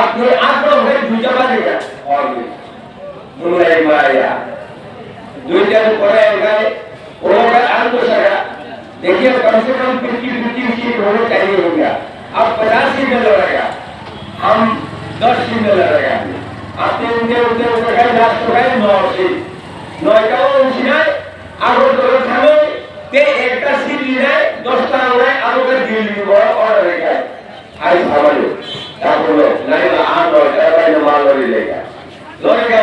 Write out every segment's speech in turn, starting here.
আপনি আগ্রহ হয়ে দুইটা বাজে গা দুলাই মায়া দুইটার পরে গায়ে ওরা आंदो सगा देखिए कम से कम 50-50 सीट होने चाहिए हो गया अब 50 सीट में लड़ेगा हम 10 सीट में लड़ेगा आपने उनके उनके ऊपर गए लास्ट को गए 9 सीट 9 का वो उनसीनाए आगो दौड़ थामे ते एक का सीट लीना 10 टा उड़ाए आगो का दिल ली बड़ा और रहेगा आज भावले ताको नहीं ना आन और तरह ने मार लेगा लड़ेगा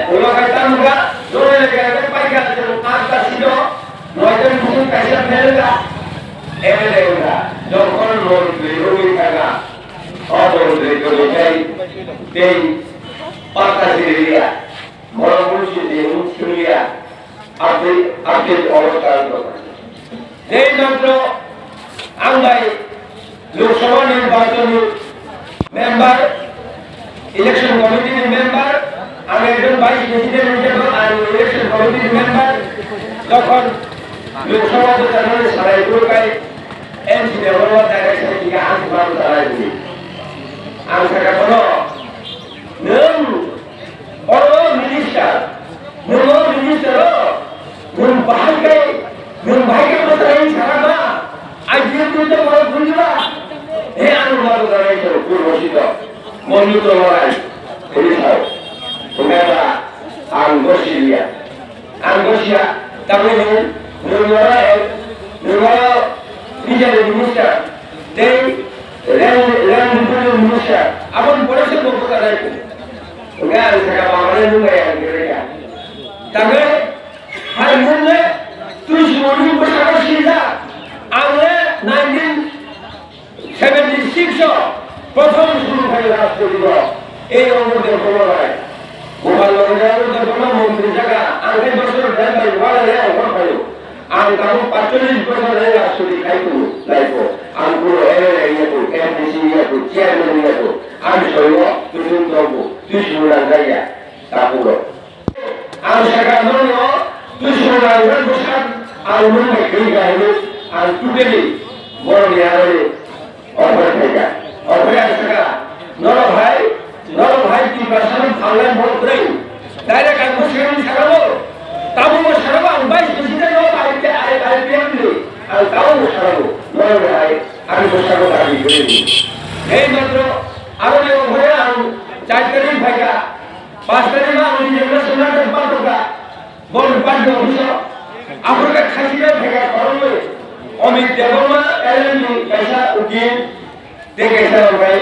वो लोग काम होगा जोड़े लगेगा पाएगा जब आज का सीधो नौजवान मुझे पैसा मिलेगा एमएलए होगा जो कौन लोग विरोधी करना और लोग विरोधी करें तेई पाता सीरिया बड़ा मुझे देवुन सुनिया आपके और कारण तो देश मंत्रो आंगाई लोकसभा निर्वाचन मेंबर इलेक्शन कमिटी मेंबर আমি একজন ভাইস প্রেসিডেন্ট হিসেবে আর ইলেকশন কমিটির মেম্বার যখন লোকসভা নির্বাচনে সারা এলাকায় এমসি ব্যবহার ডাইরেকশন থেকে আনতে পারবো তারা দিই আমি থাকা বলো নং বড় মিনিস্টার নং ভাইকে মতো এই সারা না আজ দিয়ে বড় বুঝবা হে আনুবাদ দাঁড়াইছো পূর্বশিত মনোনীত লড়াই এই সব Umeba Angoscia también numero bija minister dei ren minister abon polisi ko kota itu udah saya bawa dulu ya kira tapi hari ini terus moni bersama sila angre 1976 প্রথম শুরু হয়ে রাষ্ট্রপতি এই অনুমোদন করা হয় Bukan orang terkenal menteri jaga, angkat besar dan berwala yang orang bayu. Angkat 40% yang sudah kaitu, laipo. Angkut yang itu, MDC itu, chairman itu. Angkat semua turun tahu, tujuan saya tak puluh. Angkat sekarang mana, tujuan yang besar, angkat mereka ini, angkat ini, orang yang ini, orang mereka, orang sekarang, नरो भाई की भाषा में online बोल रही direct हमको share कराओ ताबो में शराब हम 22 प्रेसिडेंट हो आईपीएम ले और ताबो में शराब नरो भाई আমি বসা কথা আমি বলি এই মাত্র আরো যে ঘরে আর 4 তারিখ ভাইকা 5 তারিখ আমি যেগুলো সোনার পাটোকা বল পাটো হইছো আপনারা খাইলে ভাইকা করলে অমিত দেবমা এলএনডি পয়সা উকিল দেখে স্যার ভাই